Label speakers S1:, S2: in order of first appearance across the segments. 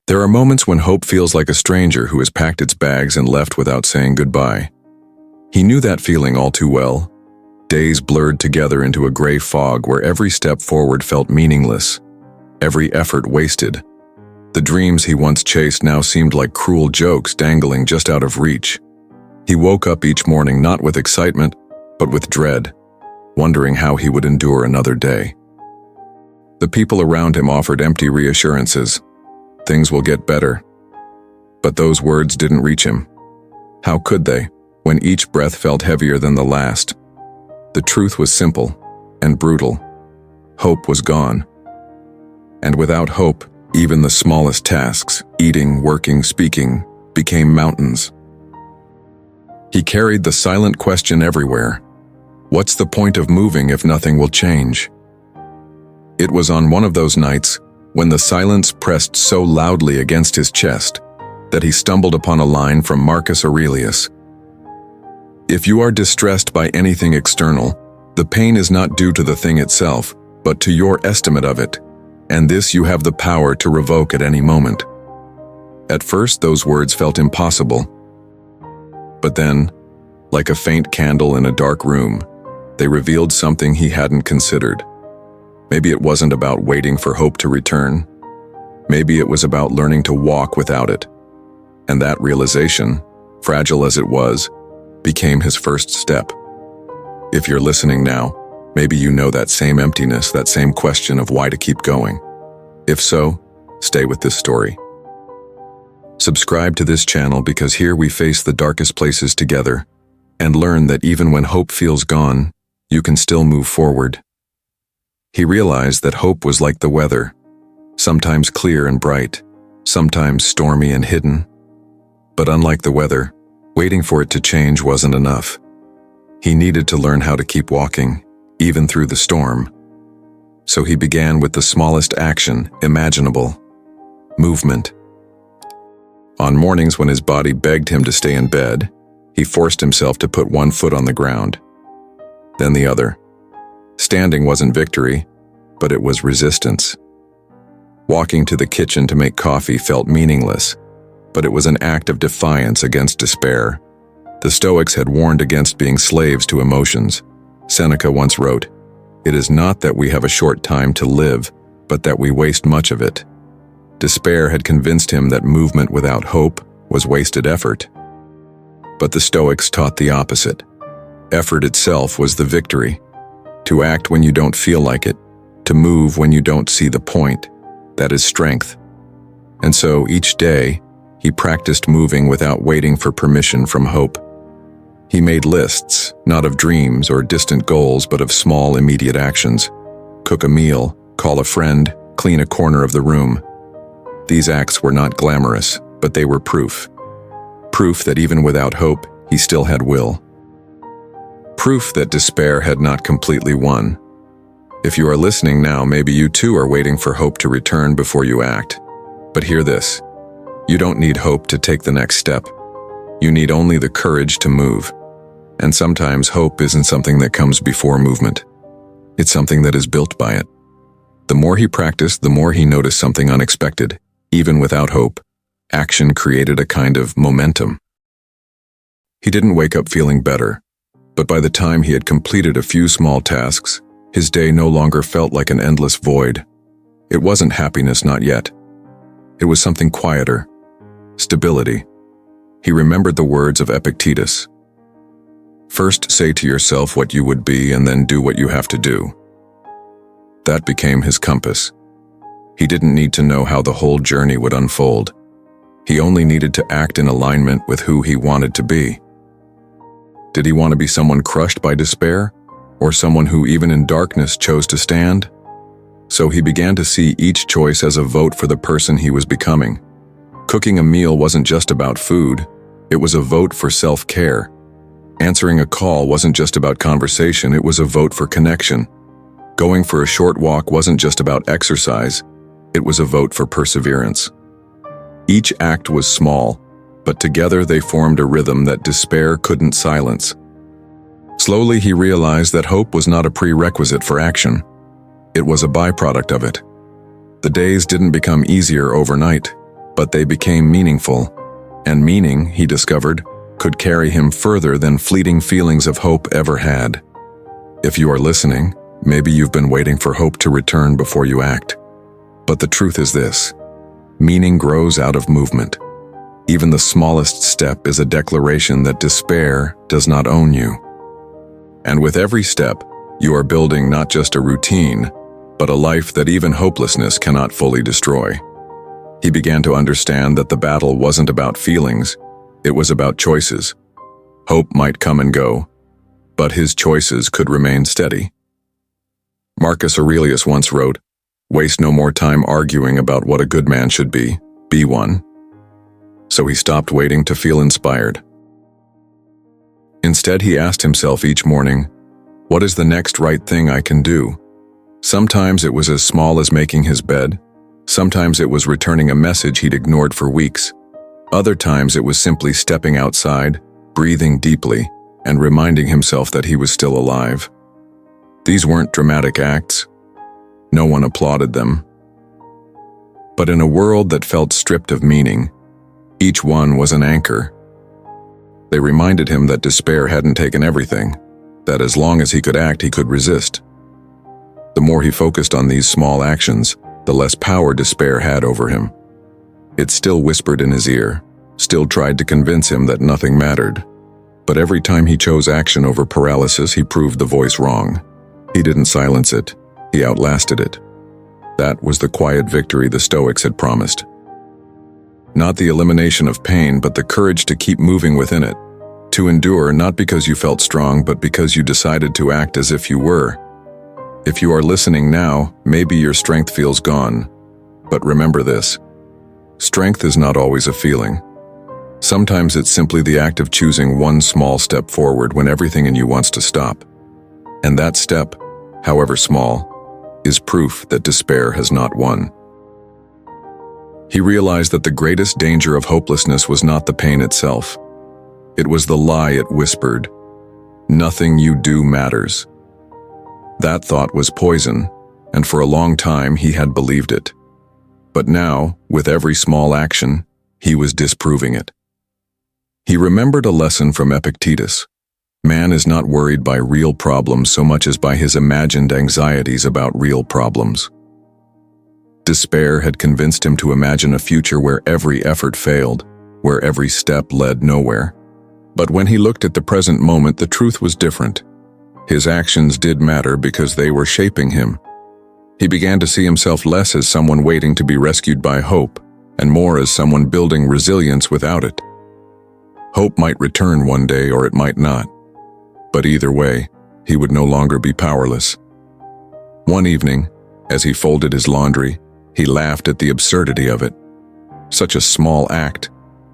S1: There are moments when hope feels like a stranger who has packed its bags and left without saying goodbye. He knew that feeling all too well. Days blurred together into a gray fog where every step forward felt meaningless, every effort wasted. The dreams he once chased now seemed like cruel jokes dangling just out of reach. He woke up each morning not with excitement, but with dread, wondering how he would endure another day. The people around him offered empty reassurances. Things will get better. But those words didn't reach him. How could they, when each breath felt heavier than the last? The truth was simple and brutal. Hope was gone. And without hope, even the smallest tasks, eating, working, speaking, became mountains. He carried the silent question everywhere. What's the point of moving if nothing will change? It was on one of those nights, when the silence pressed so loudly against his chest, that he stumbled upon a line from Marcus Aurelius. If you are distressed by anything external, the pain is not due to the thing itself, but to your estimate of it, and this you have the power to revoke at any moment. At first, those words felt impossible. But then, like a faint candle in a dark room, they revealed something he hadn't considered. Maybe it wasn't about waiting for hope to return. Maybe it was about learning to walk without it. And that realization, fragile as it was, became his first step. If you're listening now, maybe you know that same emptiness, that same question of why to keep going. If so, stay with this story. Subscribe to this channel because here we face the darkest places together and learn that even when hope feels gone, you can still move forward. He realized that hope was like the weather, sometimes clear and bright, sometimes stormy and hidden. But unlike the weather, waiting for it to change wasn't enough. He needed to learn how to keep walking, even through the storm. So he began with the smallest action imaginable: movement. On mornings when his body begged him to stay in bed, he forced himself to put one foot on the ground, then the other. Standing wasn't victory, but it was resistance. Walking to the kitchen to make coffee felt meaningless, but it was an act of defiance against despair. The Stoics had warned against being slaves to emotions. Seneca once wrote, "It is not that we have a short time to live, but that we waste much of it." Despair had convinced him that movement without hope was wasted effort. But the Stoics taught the opposite. Effort itself was the victory. To act when you don't feel like it, to move when you don't see the point, that is strength. And so each day, he practiced moving without waiting for permission from hope. He made lists, not of dreams or distant goals, but of small, immediate actions. Cook a meal, call a friend, clean a corner of the room. These acts were not glamorous, but they were proof. Proof that even without hope, he still had will. Proof that despair had not completely won. If you are listening now, maybe you too are waiting for hope to return before you act. But hear this: you don't need hope to take the next step. You need only the courage to move. And sometimes hope isn't something that comes before movement. It's something that is built by it. The more he practiced, the more he noticed something unexpected. Even without hope, action created a kind of momentum. He didn't wake up feeling better, but by the time he had completed a few small tasks, his day no longer felt like an endless void. It wasn't happiness, not yet. It was something quieter: stability. He remembered the words of Epictetus. First say to yourself what you would be and then do what you have to do. That became his compass. He didn't need to know how the whole journey would unfold. He only needed to act in alignment with who he wanted to be. Did he want to be someone crushed by despair, or someone who even in darkness chose to stand? So he began to see each choice as a vote for the person he was becoming. Cooking a meal wasn't just about food, it was a vote for self-care. Answering a call wasn't just about conversation, it was a vote for connection. Going for a short walk wasn't just about exercise, it was a vote for perseverance. Each act was small, but together they formed a rhythm that despair couldn't silence. Slowly he realized that hope was not a prerequisite for action. It was a byproduct of it. The days didn't become easier overnight. but they became meaningful, and meaning, he discovered, could carry him further than fleeting feelings of hope ever had. If you are listening, maybe you've been waiting for hope to return before you act. But the truth is this: meaning grows out of movement. Even the smallest step is a declaration that despair does not own you. And with every step, you are building not just a routine, but a life that even hopelessness cannot fully destroy. He began to understand that the battle wasn't about feelings, it was about choices. Hope might come and go, but his choices could remain steady. Marcus Aurelius once wrote, "Waste no more time arguing about what a good man should be one." So he stopped waiting to feel inspired. Instead, he asked himself each morning, what is the next right thing I can do? Sometimes it was as small as making his bed. Sometimes it was returning a message he'd ignored for weeks. Other times it was simply stepping outside, breathing deeply, and reminding himself that he was still alive. These weren't dramatic acts. No one applauded them. But in a world that felt stripped of meaning, each one was an anchor. They reminded him that despair hadn't taken everything, that as long as he could act, he could resist. The more he focused on these small actions, the less power despair had over him. It still whispered in his ear, still tried to convince him that nothing mattered. But every time he chose action over paralysis, he proved the voice wrong. He didn't silence it, he outlasted it. That was the quiet victory the Stoics had promised. Not the elimination of pain, but the courage to keep moving within it. To endure, not because you felt strong, but because you decided to act as if you were. If you are listening now, maybe your strength feels gone. But remember this: strength is not always a feeling. Sometimes it's simply the act of choosing one small step forward when everything in you wants to stop. And that step, however small, is proof that despair has not won. He realized that the greatest danger of hopelessness was not the pain itself. It was the lie it whispered. Nothing you do matters. That thought was poison, and for a long time he had believed it. But now, with every small action, he was disproving it. He remembered a lesson from Epictetus. Man is not worried by real problems so much as by his imagined anxieties about real problems. Despair had convinced him to imagine a future where every effort failed, where every step led nowhere. But when he looked at the present moment, the truth was different. His actions did matter because they were shaping him. He began to see himself less as someone waiting to be rescued by hope, and more as someone building resilience without it. Hope might return one day or it might not. But either way, he would no longer be powerless. One evening, as he folded his laundry, he laughed at the absurdity of it. Such a small act,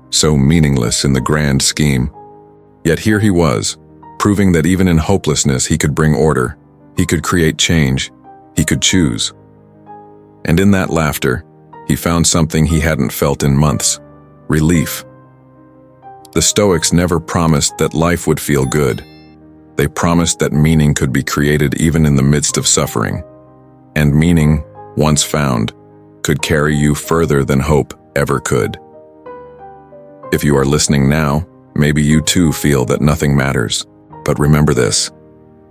S1: so meaningless in the grand scheme. Yet here he was, proving that even in hopelessness he could bring order, he could create change, he could choose. And in that laughter, he found something he hadn't felt in months: relief. The Stoics never promised that life would feel good. They promised that meaning could be created even in the midst of suffering. And meaning, once found, could carry you further than hope ever could. If you are listening now, maybe you too feel that nothing matters. But remember this: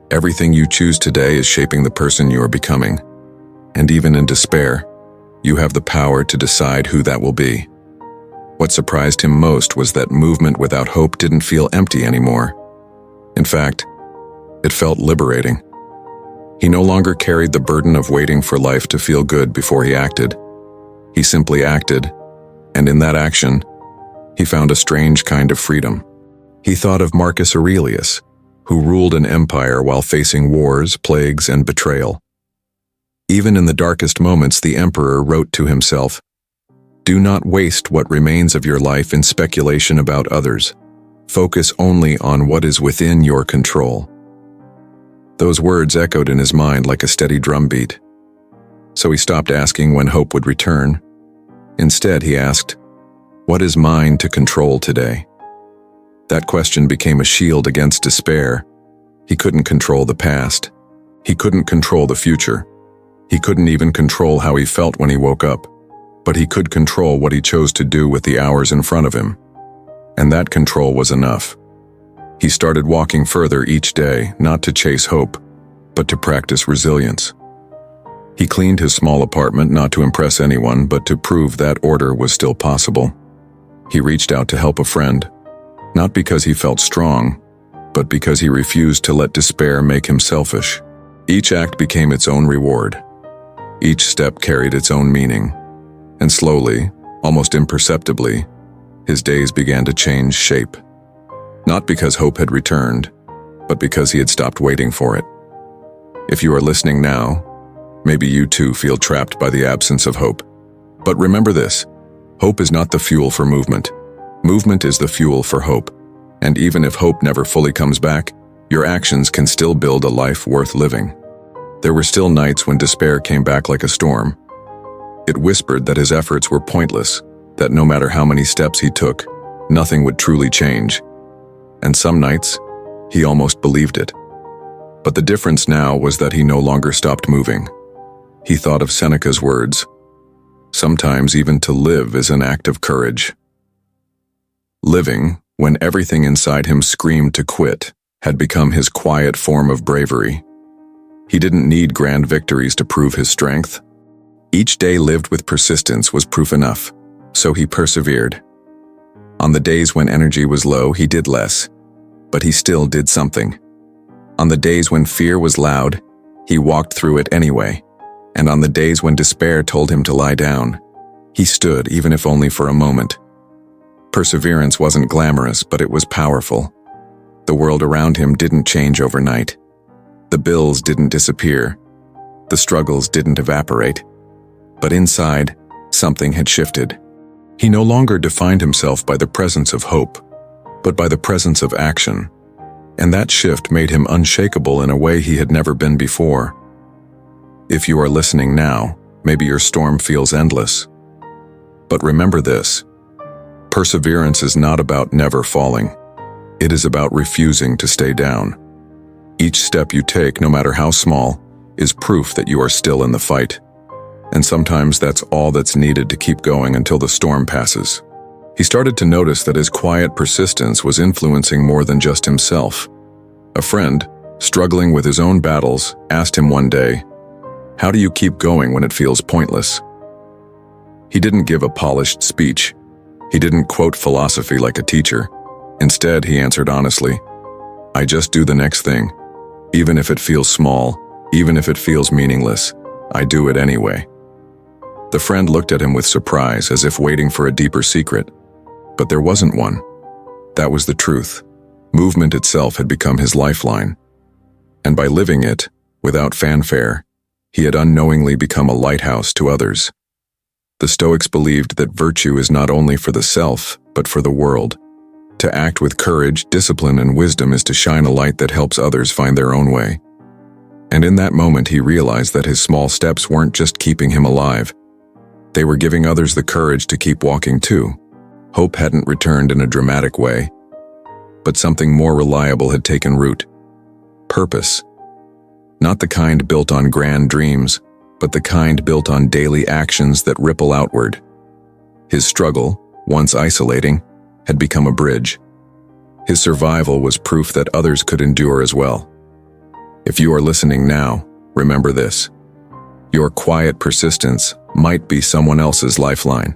S1: everything you choose today is shaping the person you are becoming. And even in despair, you have the power to decide who that will be. What surprised him most was that movement without hope didn't feel empty anymore. In fact, it felt liberating. He no longer carried the burden of waiting for life to feel good before he acted. He simply acted, and in that action, he found a strange kind of freedom. He thought of Marcus Aurelius, who ruled an empire while facing wars, plagues, and betrayal. Even in the darkest moments, the emperor wrote to himself, "Do not waste what remains of your life in speculation about others. Focus only on what is within your control." Those words echoed in his mind like a steady drumbeat. So he stopped asking when hope would return. Instead, he asked, "What is mine to control today?" That question became a shield against despair. He couldn't control the past. He couldn't control the future. He couldn't even control how he felt when he woke up. but he could control what he chose to do with the hours in front of him. And that control was enough. He started walking further each day, not to chase hope, but to practice resilience. He cleaned his small apartment not to impress anyone, but to prove that order was still possible. He reached out to help a friend, not because he felt strong, but because he refused to let despair make him selfish. Each act became its own reward. Each step carried its own meaning. And slowly, almost imperceptibly, his days began to change shape. Not because hope had returned, but because he had stopped waiting for it. If you are listening now, maybe you too feel trapped by the absence of hope. But remember this, hope is not the fuel for movement. Movement is the fuel for hope. And even if hope never fully comes back, your actions can still build a life worth living. There were still nights when despair came back like a storm. It whispered that his efforts were pointless, that no matter how many steps he took, nothing would truly change. And some nights, he almost believed it. But the difference now was that he no longer stopped moving. He thought of Seneca's words, "Sometimes even to live is an act of courage." Living, when everything inside him screamed to quit, had become his quiet form of bravery. He didn't need grand victories to prove his strength. Each day lived with persistence was proof enough, so he persevered. On the days when energy was low, he did less, but he still did something. On the days when fear was loud, he walked through it anyway. And on the days when despair told him to lie down, he stood even if only for a moment. Perseverance wasn't glamorous, but it was powerful. The world around him didn't change overnight. The bills didn't disappear. The struggles didn't evaporate. But inside, something had shifted. He no longer defined himself by the presence of hope, but by the presence of action. And that shift made him unshakable in a way he had never been before. If you are listening now, maybe your storm feels endless. But remember this, perseverance is not about never falling. It is about refusing to stay down. Each step you take, no matter how small, is proof that you are still in the fight. And sometimes that's all that's needed to keep going until the storm passes. He started to notice that his quiet persistence was influencing more than just himself. A friend, struggling with his own battles, asked him one day, "How do you keep going when it feels pointless?" He didn't give a polished speech. He didn't quote philosophy like a teacher. Instead, he answered honestly, "I just do the next thing. Even if it feels small, even if it feels meaningless, I do it anyway." The friend looked at him with surprise, as if waiting for a deeper secret. But there wasn't one. That was the truth. Movement itself had become his lifeline. And by living it, without fanfare, he had unknowingly become a lighthouse to others. The Stoics believed that virtue is not only for the self, but for the world. To act with courage, discipline, and wisdom is to shine a light that helps others find their own way. And in that moment he realized that his small steps weren't just keeping him alive. They were giving others the courage to keep walking too. Hope hadn't returned in a dramatic way, but something more reliable had taken root. Purpose. Not the kind built on grand dreams, but the kind built on daily actions that ripple outward. His struggle, once isolating, had become a bridge. His survival was proof that others could endure as well. If you are listening now, remember this. Your quiet persistence might be someone else's lifeline.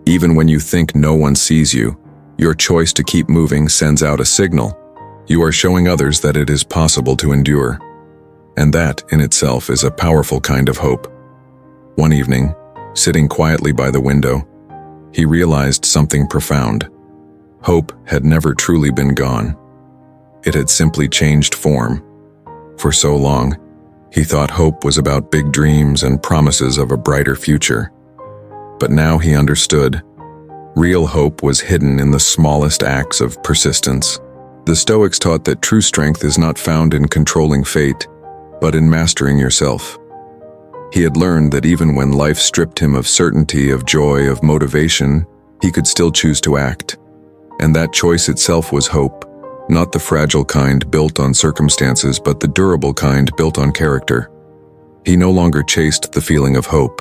S1: Even when you think no one sees you, your choice to keep moving sends out a signal. You are showing others that it is possible to endure. And that, in itself, is a powerful kind of hope. One evening, sitting quietly by the window, he realized something profound. Hope had never truly been gone. It had simply changed form. For so long, he thought hope was about big dreams and promises of a brighter future. But now he understood. Real hope was hidden in the smallest acts of persistence. The Stoics taught that true strength is not found in controlling fate, but in mastering yourself. He had learned that even when life stripped him of certainty, of joy, of motivation, he could still choose to act. And that choice itself was hope, not the fragile kind built on circumstances, but the durable kind built on character. He no longer chased the feeling of hope.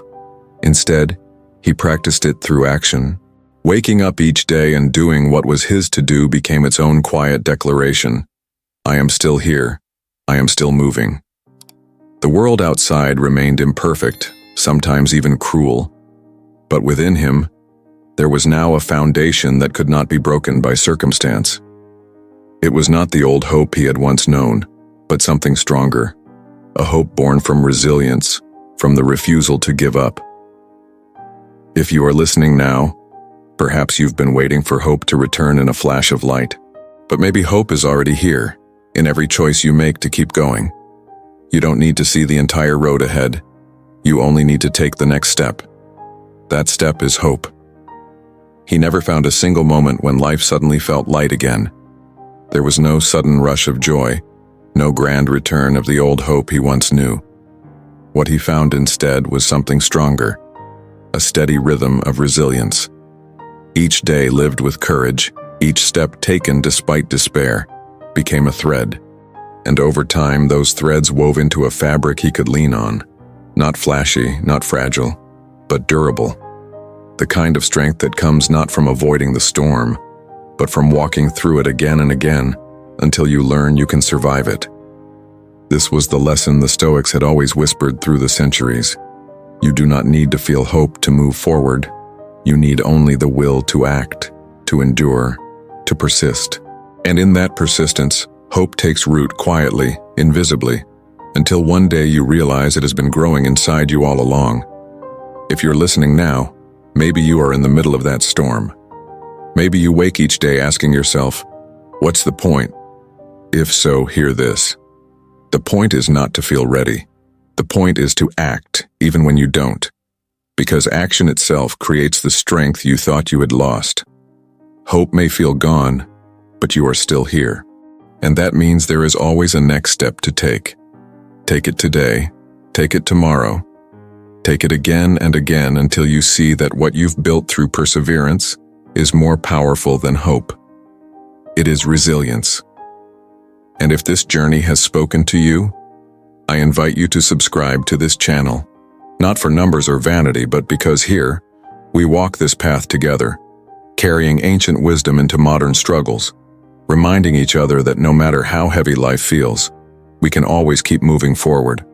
S1: Instead, He practiced it through action. Waking up each day and doing what was his to do became its own quiet declaration. I am still here. I am still moving. The world outside remained imperfect, sometimes even cruel. But within him, there was now a foundation that could not be broken by circumstance. It was not the old hope he had once known, but something stronger. A hope born from resilience, from the refusal to give up. If you are listening now, perhaps you've been waiting for hope to return in a flash of light. But maybe hope is already here, in every choice you make to keep going. You don't need to see the entire road ahead. You only need to take the next step. That step is hope. He never found a single moment when life suddenly felt light again. There was no sudden rush of joy, no grand return of the old hope he once knew. What he found instead was something stronger, a steady rhythm of resilience. Each day lived with courage, each step taken despite despair, became a thread. And over time, those threads wove into a fabric he could lean on. Not flashy, not fragile, but durable. The kind of strength that comes not from avoiding the storm, but from walking through it again and again until you learn you can survive it. This was the lesson the Stoics had always whispered through the centuries. You do not need to feel hope to move forward. You need only the will to act, to endure, to persist. And in that persistence, hope takes root quietly, invisibly, until one day you realize it has been growing inside you all along. If you're listening now, maybe you are in the middle of that storm. Maybe you wake each day asking yourself, what's the point? If so, hear this. The point is not to feel ready. The point is to act, even when you don't. Because action itself creates the strength you thought you had lost. Hope may feel gone, but you are still here. And that means there is always a next step to take. Take it today, take it tomorrow. Take it again and again until you see that what you've built through perseverance is more powerful than hope. It is resilience. And if this journey has spoken to you, I invite you to subscribe to this channel. Not for numbers or vanity, but because here, we walk this path together, carrying ancient wisdom into modern struggles, reminding each other that no matter how heavy life feels, we can always keep moving forward.